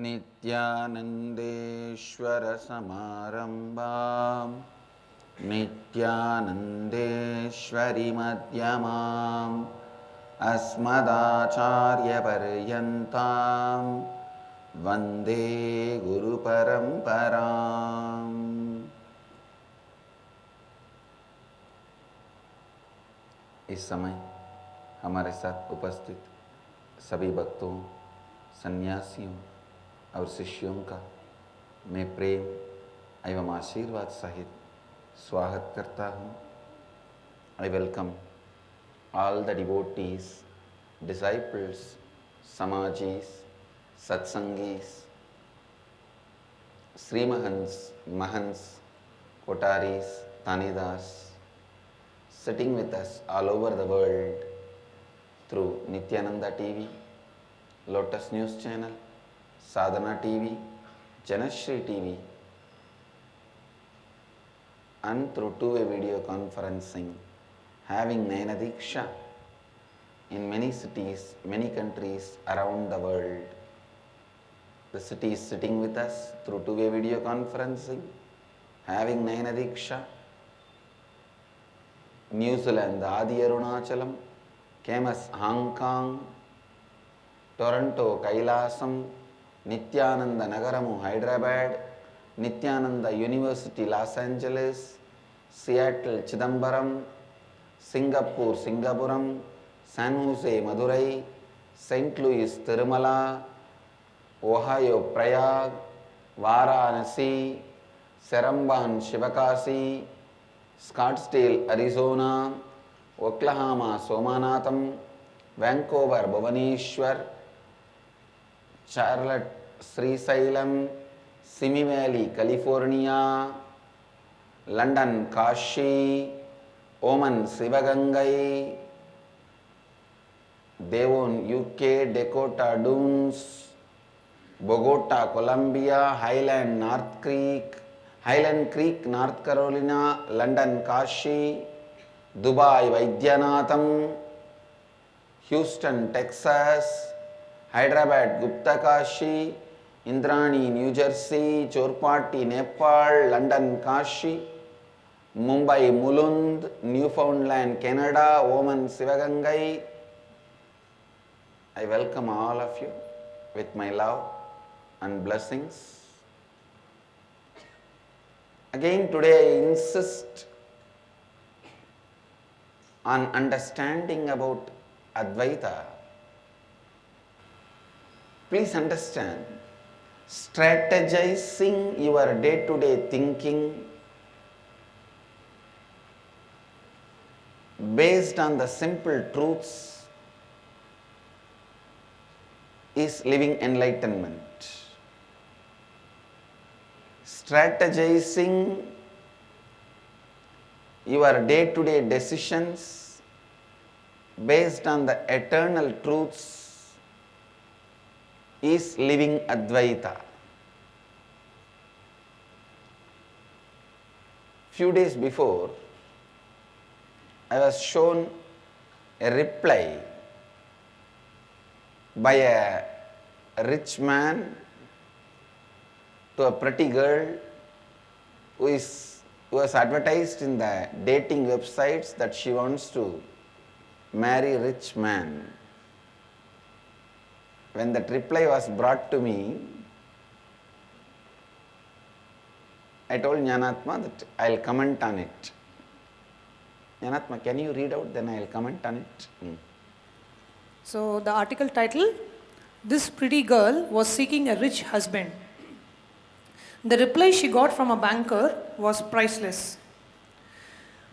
नित्यानन्देश्वर समारम्भां नित्यानन्देश्वरि मध्यमाम् अस्मदाचार्यपर्यन्तां वन्दे गुरुपरम्पराम्। इस समय हमारे साथ उपस्थित सभी भक्तों, सन्यासियों और शिष्यों का मैं प्रेम एवं आशीर्वाद सहित स्वागत करता हूँ। I welcome all the devotees, disciples, samajis, satsangis, Srimahans, Mahans, Kotaris, Tanidas, sitting with us all over the world through Nithyananda TV, Lotus News Channel, Sadhana TV, Janashri TV, and through two-way video conferencing, having Nayana Diksha in many cities, many countries around the world. The city is sitting with us through two-way video conferencing, having Nayana Diksha. New Zealand, Adi Arunachalam, Kemas, Hong Kong, Toronto, Kailasam, Nithyananda Nagaramu, Hyderabad, Nithyananda University, Los Angeles, Seattle, Chidambaram, Singapore, Singapuram, San Jose, Madurai, St. Louis, Tirumala, Ohio, Prayag, Varanasi, Seremban, Shivakasi, Scottsdale, Arizona, Oklahoma, Somanatham, Vancouver, Bhubaneswar, Charlotte, Sri Salem, Simi Valley, California, London, Kashi, Oman, Sivagangai, Devon, UK, Dakota Dunes, Bogota, Colombia, Highland Creek, North Carolina, London, Kashi, Dubai, Vaidyanatham, Houston, Texas, Hyderabad, Gupta Kashi, Indrani, New Jersey, Chorpati, Nepal, London, Kashi, Mumbai, Mulund, Newfoundland, Canada, Oman, Sivagangai. I welcome all of you with my love and blessings. Again, today I insist on understanding about Advaita. Please understand, strategizing your day-to-day thinking based on the simple truths is living enlightenment. Strategizing your day-to-day decisions based on the eternal truths is living Advaita. Few days before, I was shown a reply by a rich man to a pretty girl who was advertised in the dating websites that she wants to marry a rich man. When that reply was brought to me, I told Jnanatma that I'll comment on it. Jnanatma, can you read out, then I'll comment on it? So the article title, "This pretty girl was seeking a rich husband." The reply she got from a banker was priceless.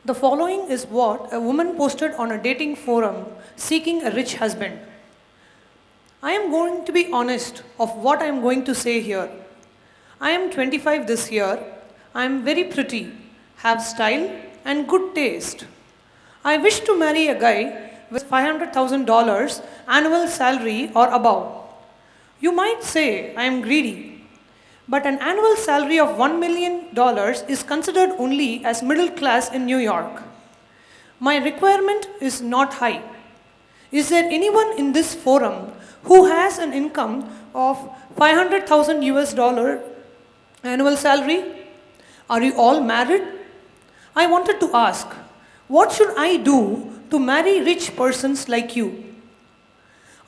The following is what a woman posted on a dating forum seeking a rich husband. I am going to be honest of what I am going to say here. I am 25 this year. I am very pretty, have style and good taste. I wish to marry a guy with $500,000 annual salary or above. You might say I am greedy, but an annual salary of $1 million is considered only as middle class in New York. My requirement is not high. Is there anyone in this forum who has an income of 500,000 US dollar annual salary? Are you all married? I wanted to ask, what should I do to marry rich persons like you?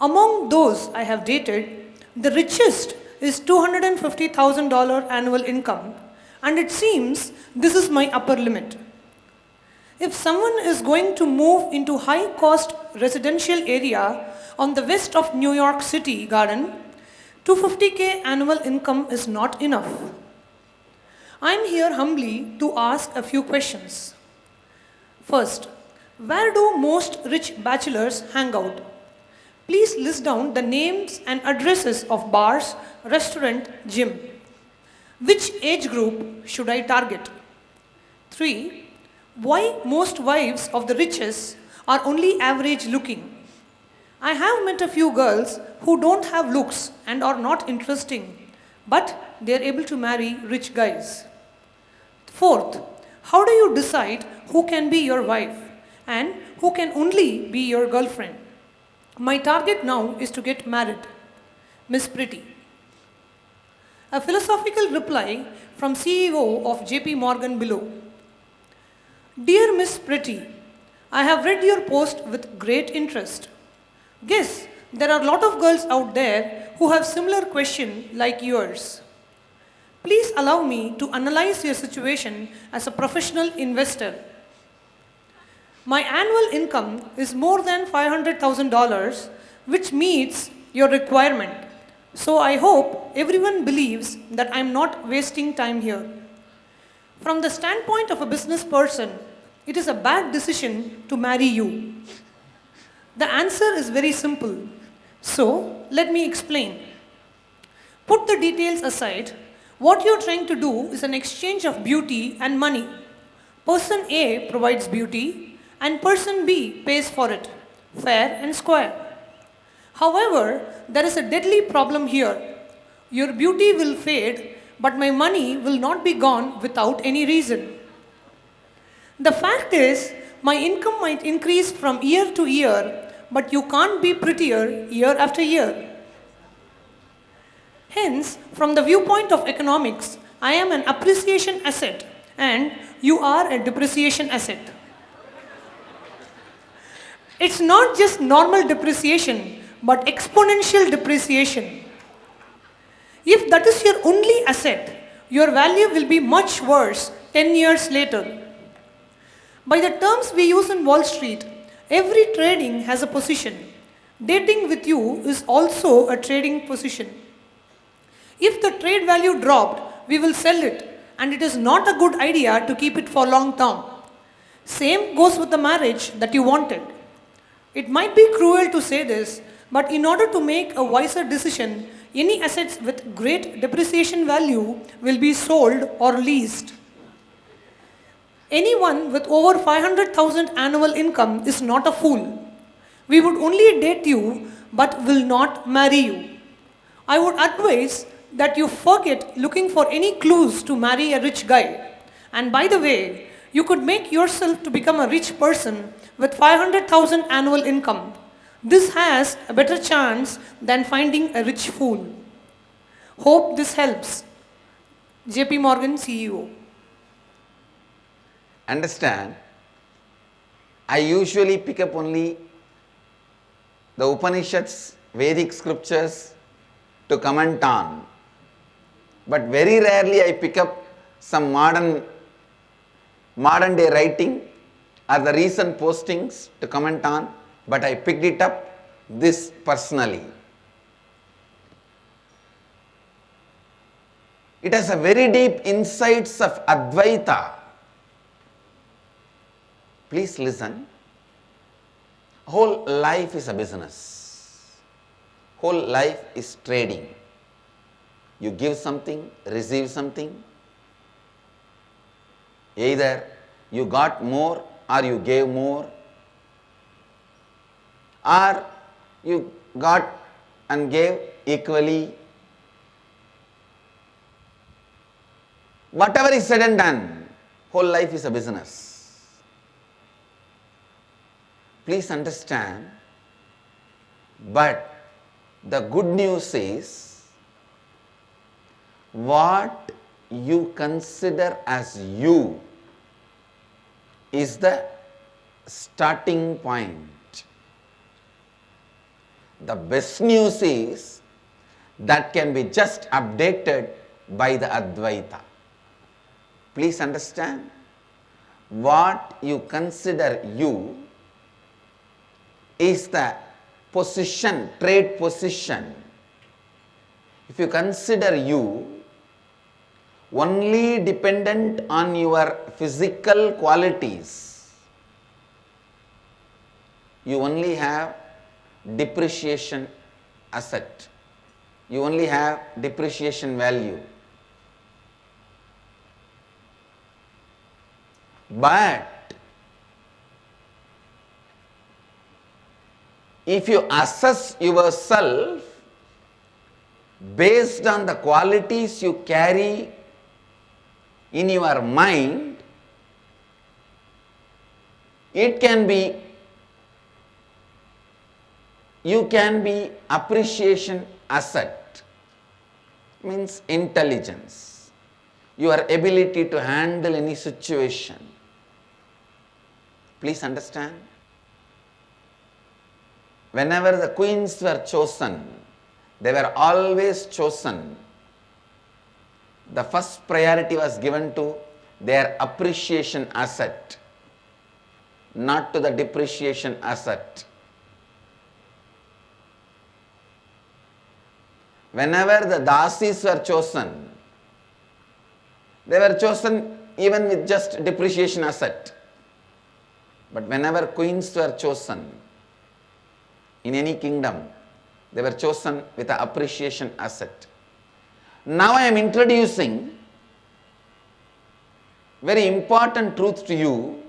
Among those I have dated, the richest is $250,000 annual income, and it seems this is my upper limit. If someone is going to move into high-cost residential area on the west of New York City Garden, 250K annual income is not enough. I am here humbly to ask a few questions. First, where do most rich bachelors hang out? Please list down the names and addresses of bars, restaurant, gym. Which age group should I target? 3. Why most wives of the richest are only average looking? I have met a few girls who don't have looks and are not interesting, but they are able to marry rich guys. Fourth, how do you decide who can be your wife and who can only be your girlfriend? My target now is to get married. Miss Pretty. A philosophical reply from CEO of JP Morgan below. Dear Miss Pretty, I have read your post with great interest. Guess there are a lot of girls out there who have similar question like yours. Please allow me to analyze your situation as a professional investor. My annual income is more than $500,000, which meets your requirement. So I hope everyone believes that I am not wasting time here. From the standpoint of a business person, it is a bad decision to marry you. The answer is very simple. So let me explain. Put the details aside. What you're trying to do is an exchange of beauty and money. Person A provides beauty and person B pays for it, fair and square. However, there is a deadly problem here. Your beauty will fade, but my money will not be gone without any reason. The fact is, my income might increase from year to year, but you can't be prettier year after year. Hence, from the viewpoint of economics, I am an appreciation asset and you are a depreciation asset. It's not just normal depreciation, but exponential depreciation. If that is your only asset, your value will be much worse 10 years later. By the terms we use in Wall Street, every trading has a position. Dating with you is also a trading position. If the trade value dropped, we will sell it, and it is not a good idea to keep it for long term. Same goes with the marriage that you wanted. It might be cruel to say this, but in order to make a wiser decision, any assets with great depreciation value will be sold or leased. Anyone with over 500,000 annual income is not a fool. We would only date you but will not marry you. I would advise that you forget looking for any clues to marry a rich guy. And by the way, you could make yourself to become a rich person with 500,000 annual income. This has a better chance than finding a rich fool. Hope this helps. JP Morgan CEO. Understand, I usually pick up only the Upanishads, Vedic scriptures to comment on. But very rarely I pick up some modern day writing or the recent postings to comment on, but I picked it up this personally. It has a very deep insights of Advaita. Please listen. Whole life is a business. Whole life is trading. You give something, receive something. Either you got more or you gave more, or you got and gave equally. Whatever is said and done, whole life is a business. Please understand, but the good news is what you consider as you is the starting point. The best news is that can be just updated by the Advaita. Please understand, what you consider you is the position, trade position. If you consider you only dependent on your physical qualities, you only have depreciation asset. You only have depreciation value. But if you assess yourself based on the qualities you carry in your mind, it can be, you can be appreciation asset, means intelligence, your ability to handle any situation. Please understand. Whenever the queens were chosen, they were always chosen. The first priority was given to their appreciation asset, not to the depreciation asset. Whenever the dasis were chosen, they were chosen even with just depreciation asset. But whenever queens were chosen in any kingdom, they were chosen with the appreciation asset. Now I am introducing very important truth to you.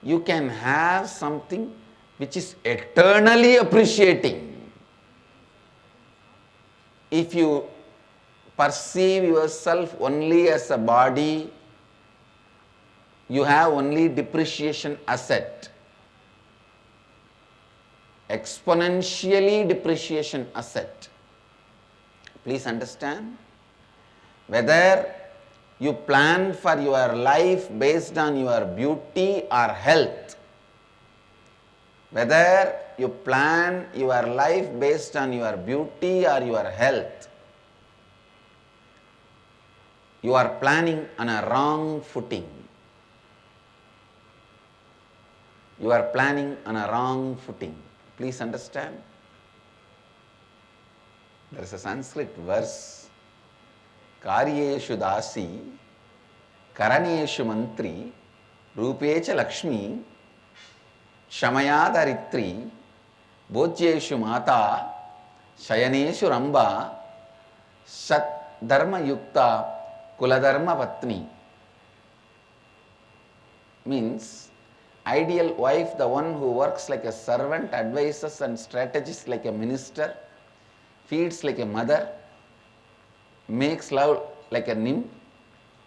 You can have something which is eternally appreciating. If you perceive yourself only as a body, you have only depreciation asset. Exponentially depreciation asset. Please understand. Whether you plan for your life based on your beauty or health, whether you plan your life based on your beauty or your health, you are planning on a wrong footing. You are planning on a wrong footing. Please understand. There is a Sanskrit verse, Karyeshu dasi, Karaneshu mantri, Rupecha lakshmi, Shamayada ritri, Bhojyeshu mata, Shayaneshu ramba, Sat dharma yukta, Kuladharma patni. Means, ideal wife, the one who works like a servant, advises and strategizes like a minister, feeds like a mother, makes love like a nymph,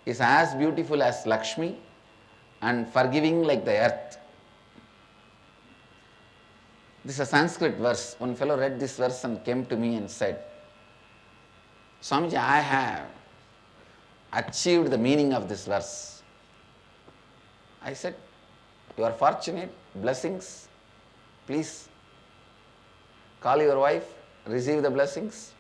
is as beautiful as Lakshmi and forgiving like the earth. This is a Sanskrit verse. One fellow read this verse and came to me and said, Swamiji, I have achieved the meaning of this verse. I said, you are fortunate, blessings. Please call your wife, receive the blessings.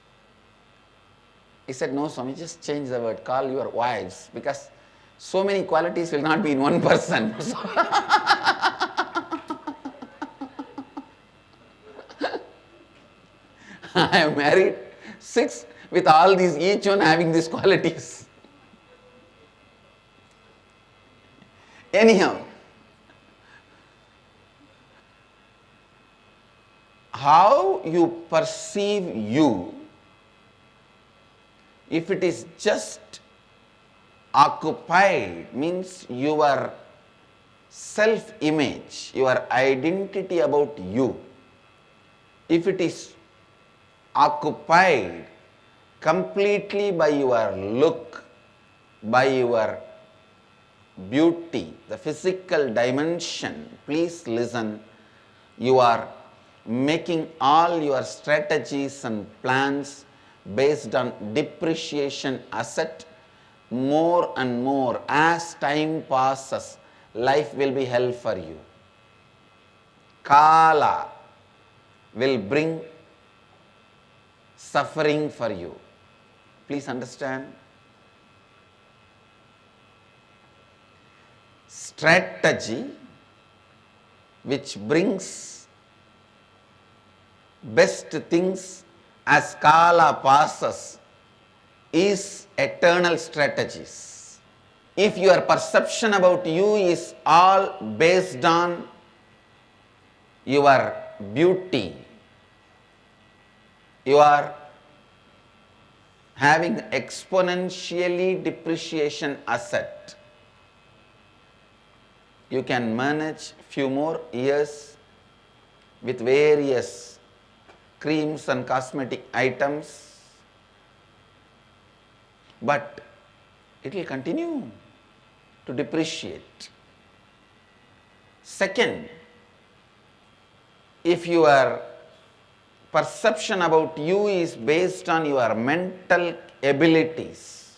He said, no, Swami, just change the word, call your wives, because so many qualities will not be in one person. I have married 6 with all these, each one having these qualities. Anyhow, how you perceive you, if it is just occupied, means your self-image, your identity about you, if it is occupied completely by your look, by your beauty, the physical dimension, please listen, you are making all your strategies and plans based on depreciation asset. More and more as time passes, life will be hell for you. Kala will bring suffering for you. Please understand. Strategy which brings best things as Kala passes is eternal strategies. If your perception about you is all based on your beauty, you are having exponentially depreciation asset. You can manage few more years with various creams and cosmetic items, but it will continue to depreciate. Second, if your perception about you is based on your mental abilities,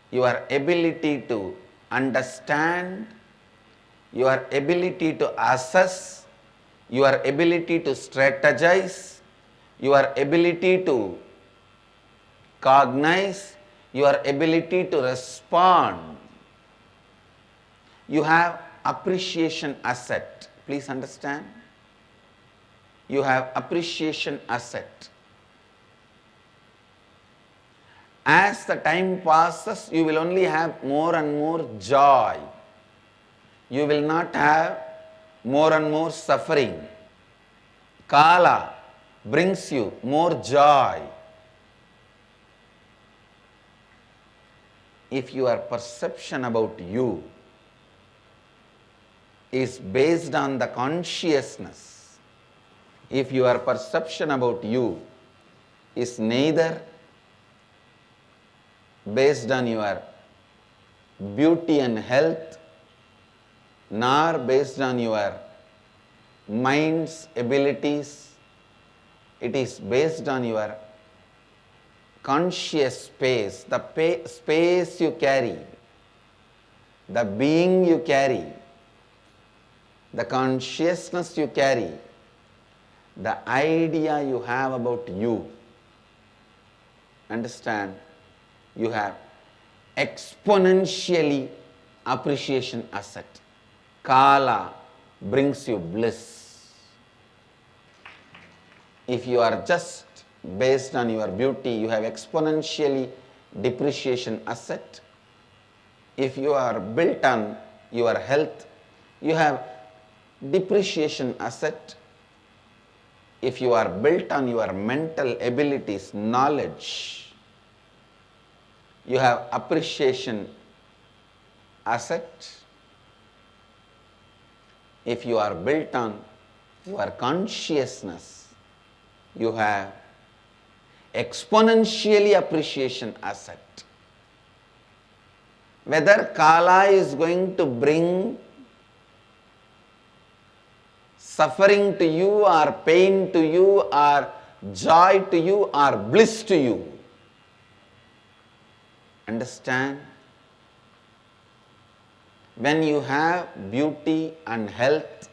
your ability to understand, your ability to assess, your ability to strategize, your ability to cognize, your ability to respond, you have appreciation asset. Please understand. You have appreciation asset. As the time passes, you will only have more and more joy. You will not have more and more suffering. Kala brings you more joy. If your perception about you is based on the consciousness, if your perception about you is neither based on your beauty and health, nor based on your mind's abilities, it is based on your conscious space, the space you carry, the being you carry, the consciousness you carry, the idea you have about you. Understand? You have exponentially appreciation asset. Kala brings you bliss. If you are just based on your beauty, you have exponentially depreciation asset. If you are built on your health, you have depreciation asset. If you are built on your mental abilities, knowledge, you have appreciation asset. If you are built on your consciousness, you have exponentially appreciation asset. Whether Kala is going to bring suffering to you or pain to you or joy to you or bliss to you, understand? When you have beauty and health,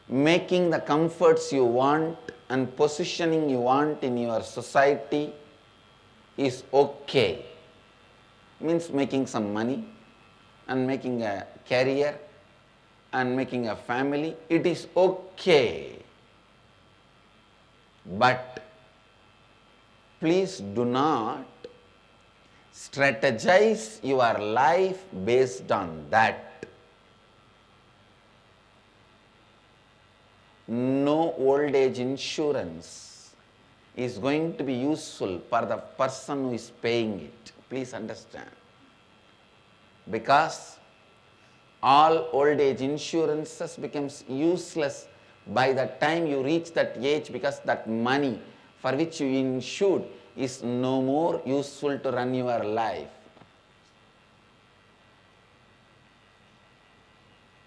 making the comforts you want and positioning you want in your society is okay. Means making some money and making a career and making a family, it is okay. But please do not strategize your life based on that. No old age insurance is going to be useful for the person who is paying it. Please understand. Because all old age insurances becomes useless by the time you reach that age, because that money for which you insured is no more useful to run your life.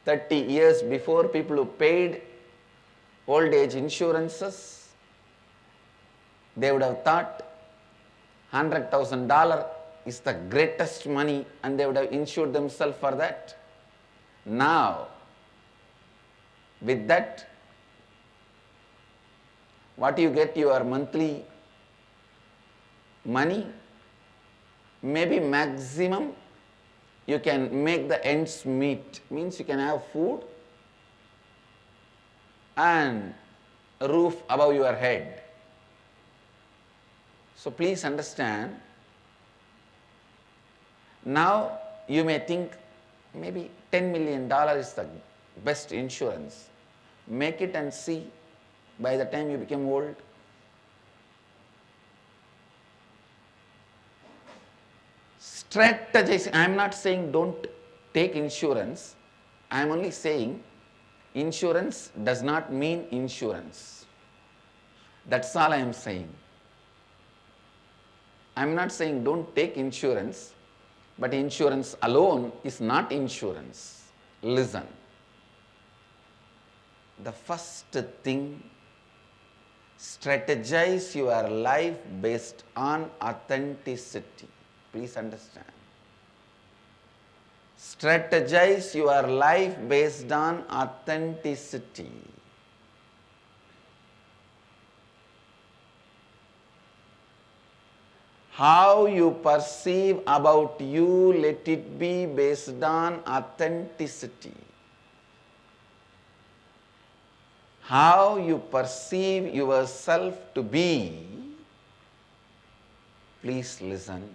30 years before, people who paid old age insurances They would have thought $100,000 is the greatest money and they would have insured themselves for that. Now, with that, what you get your monthly money, maybe maximum you can make the ends meet, means you can have food and a roof above your head. So please understand, now you may think maybe $10 million is the best insurance. Make it and see by the time you become old. Strategize. I am not saying don't take insurance. I am only saying insurance does not mean insurance. That's all I am saying. I am not saying don't take insurance, but insurance alone is not insurance. Listen. The first thing, strategize your life based on authenticity. Please understand. Strategize your life based on authenticity. How you perceive about you, let it be based on authenticity. How you perceive yourself to be, please listen.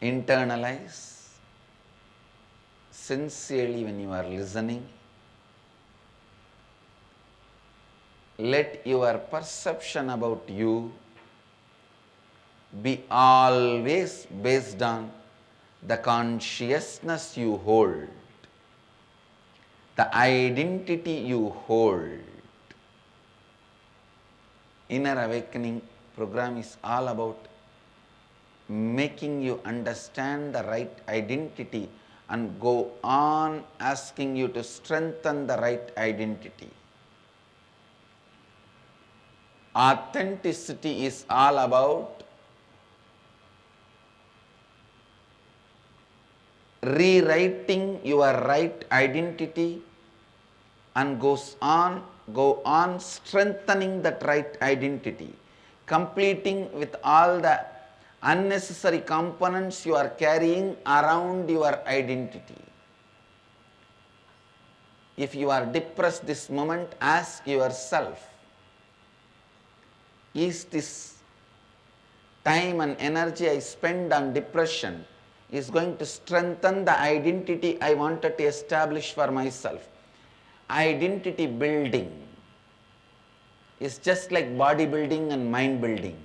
Internalize sincerely when you are listening. Let your perception about you be always based on the consciousness you hold, the identity you hold. Inner Awakening program is all about making you understand the right identity and go on asking you to strengthen the right identity. Authenticity is all about rewriting your right identity and go on strengthening that right identity, completing with all the unnecessary components you are carrying around your identity. If you are depressed this moment, ask yourself, is this time and energy I spend on depression is going to strengthen the identity I wanted to establish for myself? Identity building is just like bodybuilding and mind building.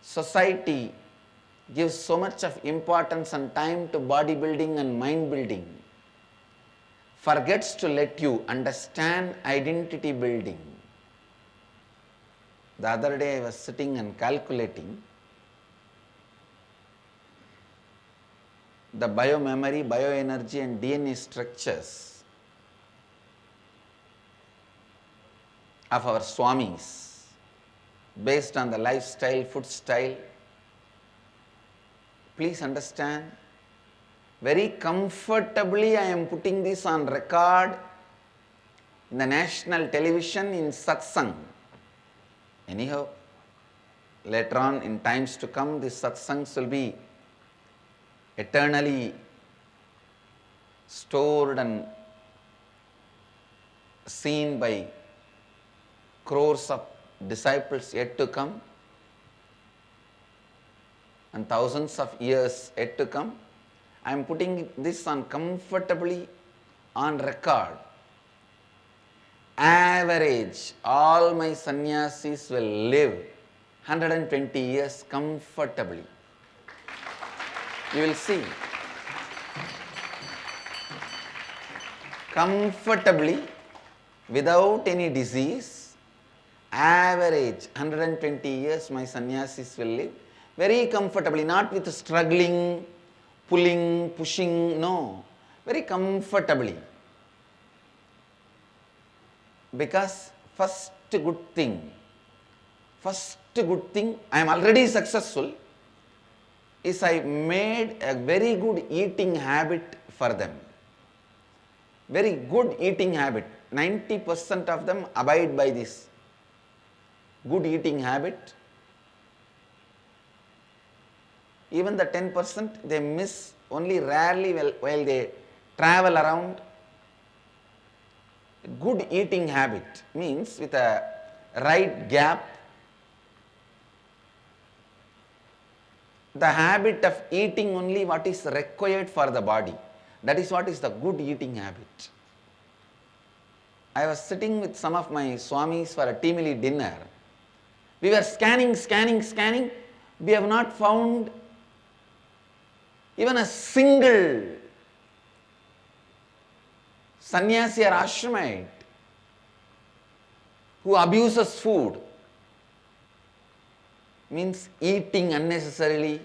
Society gives so much of importance and time to bodybuilding and mind building, forgets to let you understand identity building. The other day I was sitting and calculating the biomemory, bioenergy and DNA structures of our Swamis based on the lifestyle, food style. Please understand, very comfortably I am putting this on record in the national television in Satsang. Anyhow, later on in times to come, these Satsangs will be eternally stored and seen by crores of disciples yet to come and thousands of years yet to come. I am putting this on comfortably on record. Average, all my sannyasis will live 120 years comfortably. You will see. Comfortably, without any disease, average 120 years my sannyasis will live very comfortably, not with struggling, pulling, pushing, no, very comfortably. Because first good thing, I am already successful, is I made a very good eating habit for them. Very good eating habit. 90% of them abide by this good eating habit. Even the 10% they miss only rarely while they travel around. Good eating habit means with a right gap. The habit of eating only what is required for the body. That is what is the good eating habit. I was sitting with some of my swamis for a tea dinner. We were scanning. We have not found even a single sannyasi or ashramite who abuses food, means eating unnecessarily,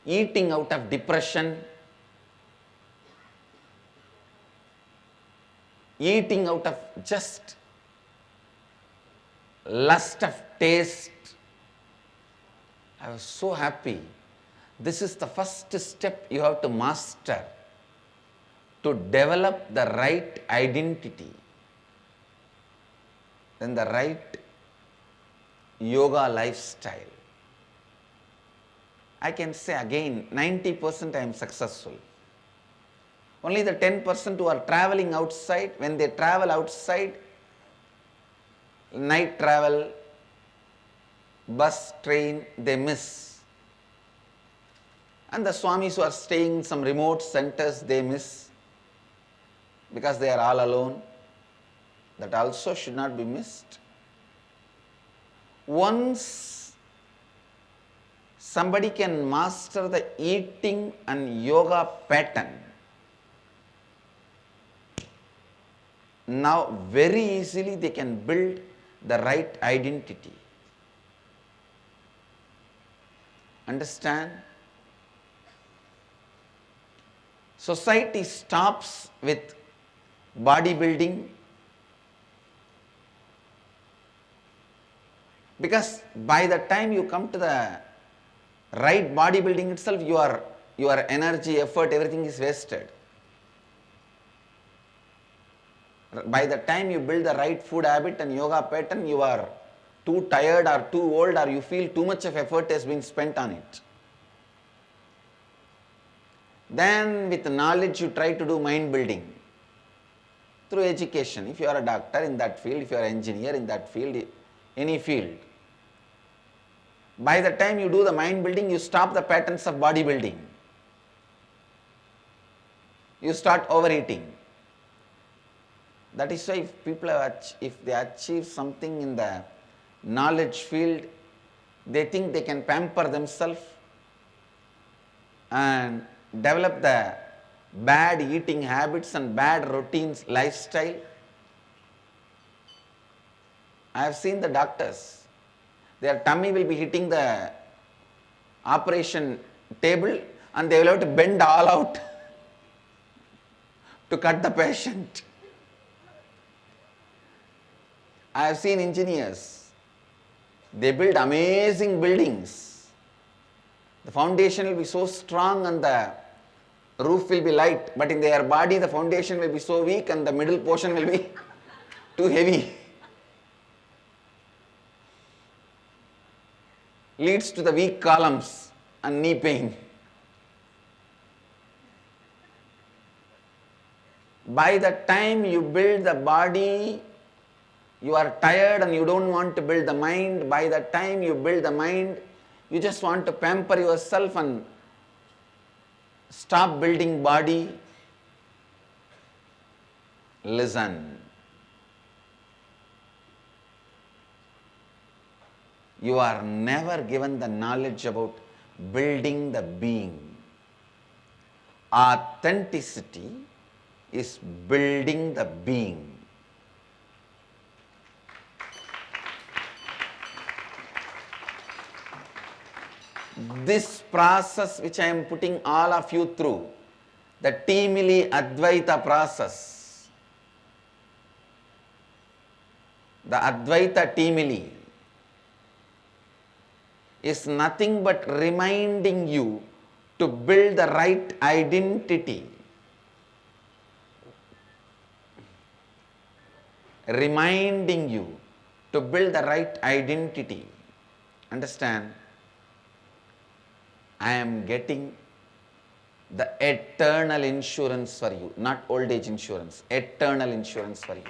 eating out of depression, eating out of just lust of taste. I was so happy. This is the first step you have to master to develop the right identity, then the right yoga lifestyle. I can say again, 90% I am successful. Only the 10% who are traveling outside, when they travel outside, night travel, bus, train, they miss. And the swamis who are staying in some remote centers, they miss because they are all alone. That also should not be missed. Once somebody can master the eating and yoga pattern, now very easily they can build the right identity. Understand? Society stops with bodybuilding because by the time you come to the right bodybuilding itself, your energy, effort, everything is wasted. By the time you build the right food habit and yoga pattern, you are too tired or too old, or you feel too much of effort has been spent on it. Then with knowledge you try to do mind building through education. If you are a doctor in that field, if you are an engineer in that field, any field. By the time you do the mind building, you stop the patterns of bodybuilding. You start overeating. That is why if they achieve something in the knowledge field, they think they can pamper themselves and develop the bad eating habits and bad routines lifestyle. I have seen the doctors, their tummy will be hitting the operation table and they will have to bend all out to cut the patient. I have seen engineers, they build amazing buildings. The foundation will be so strong and the roof will be light, but in their body the foundation will be so weak and the middle portion will be too heavy. Leads to the weak columns and knee pain. By the time you build the body, you are tired and you don't want to build the mind. By the time you build the mind, you just want to pamper yourself and stop building body. Listen. You are never given the knowledge about building the being. Authenticity is building the being. This process which I am putting all of you through, the Advaita process, the Advaita Timili, is nothing but reminding you to build the right identity. Reminding you to build the right identity. Understand? I am getting the eternal insurance for you, not old age insurance, eternal insurance for you.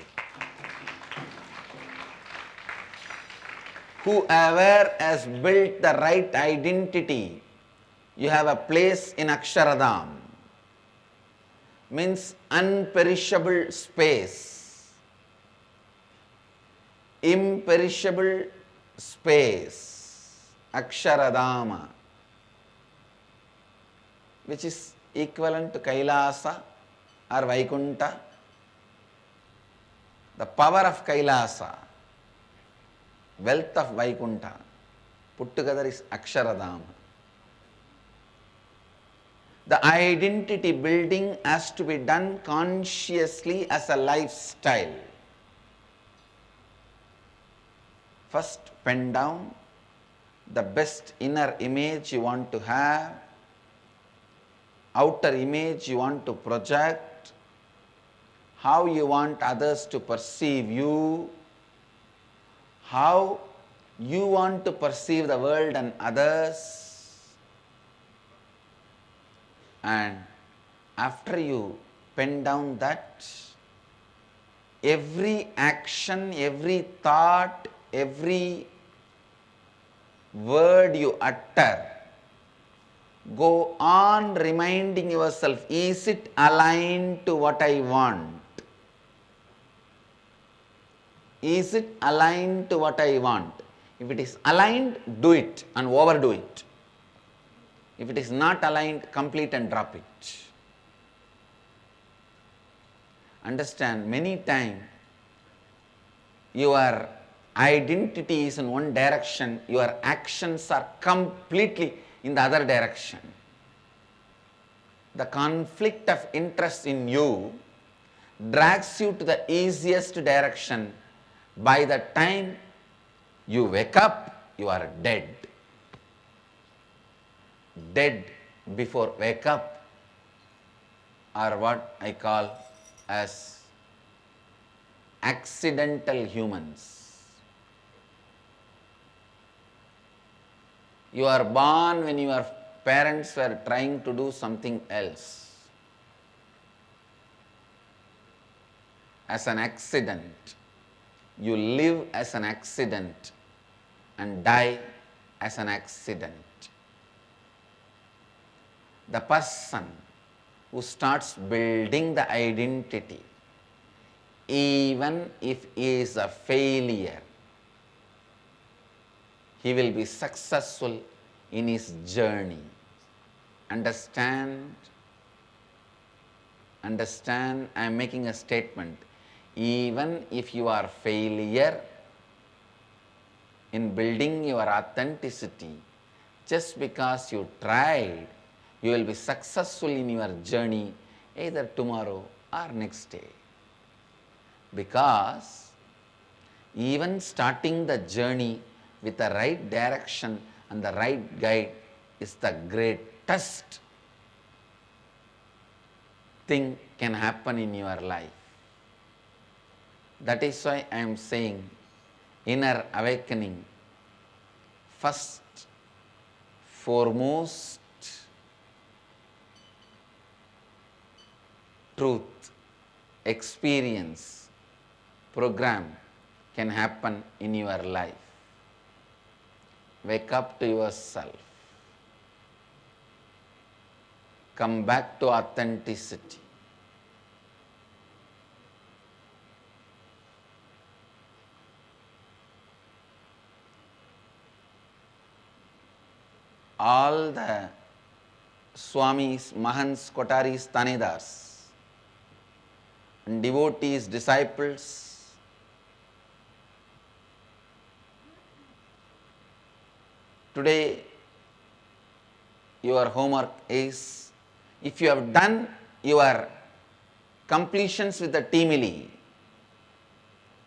Whoever has built the right identity, you have a place in Aksharadam, means unperishable space, imperishable space, Aksharadama, which is equivalent to Kailasa or Vaikunta. The power of Kailasa, wealth of Vaikunta, put together is Aksharadama. The identity building has to be done consciously as a lifestyle. First, pen down the best inner image you want to have, outer image you want to project, how you want others to perceive you, how you want to perceive the world and others. And after you pen down that, every action, every thought, every word you utter, go on reminding yourself, is it aligned to what I want? Is it aligned to what I want? If it is aligned, do it and overdo it. If it is not aligned, complete and drop it. Understand, many times your identity is in one direction, your actions are completely in the other direction. The conflict of interest in you drags you to the easiest direction. By the time you wake up, you are dead. Dead before wake up are what I call as accidental humans. You are born when your parents were trying to do something else. As an accident. You live as an accident and die as an accident. The person who starts building the identity, even if he is a failure, he will be successful in his journey. Understand? Understand? I am making a statement. Even if you are failure in building your authenticity, just because you tried, you will be successful in your journey either tomorrow or next day. Because even starting the journey with the right direction and the right guide is the greatest thing can happen in your life. That is why I am saying inner awakening, first, foremost truth, experience, program can happen in your life. Wake up to yourself. Come back to authenticity. All the Swamis, Mahants, Kotaris, Tanedars, and devotees, disciples, today your homework is, if you have done your completions with the Timili,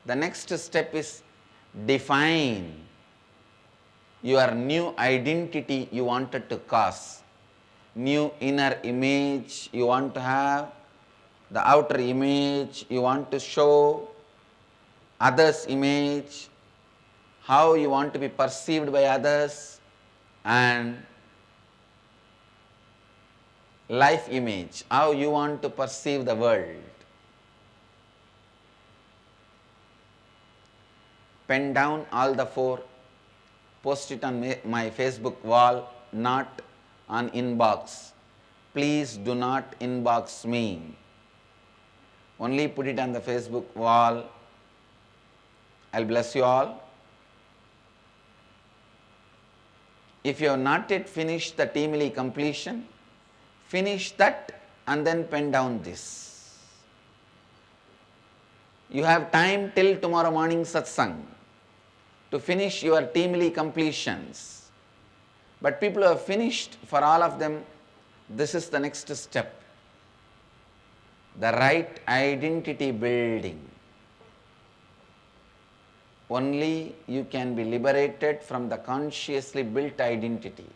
The next step is define your new identity you wanted to cause. New inner image you want to have, the outer image you want to show, others' image, how you want to be perceived by others, and life image, how you want to perceive the world. Pen down all the four, post it on my Facebook wall, not on inbox. Please do not inbox me. Only put it on the Facebook wall. I'll bless you all. If you have not yet finished the teamly completion, finish that and then pen down this. You have time till tomorrow morning satsang to finish your teamly completions. But people who have finished, for all of them, this is the next step. The right identity building. Only you can be liberated from the consciously built identity.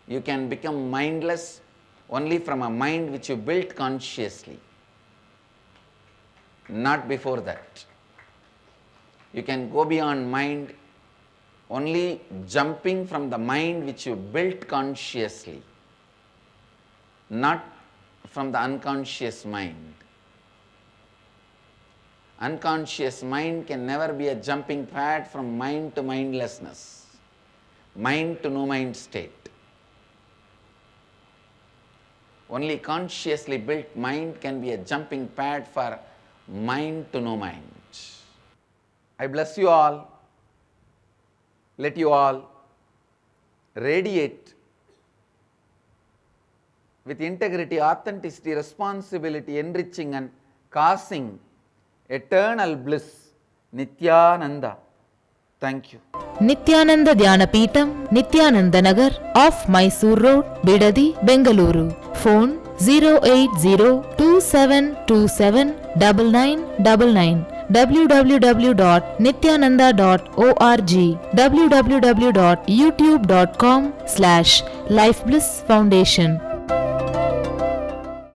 You can become mindless only from a mind which you built consciously, not before that. You can go beyond mind only jumping from the mind which you built consciously, not from the unconscious mind. Unconscious mind can never be a jumping pad from mind to mindlessness, mind to no mind state. Only consciously built mind can be a jumping pad for mind to no mind. I bless you all. Let you all radiate with integrity, authenticity, responsibility, enriching and causing eternal bliss. Nithyananda. Thank you. Nithyananda Dhyanapītam, Nithyananda Nagar, off Mysore Road, Bidadi, Bengaluru. Phone 08027279999. www.nithyananda.org. www.youtube.com/Life Bliss Foundation.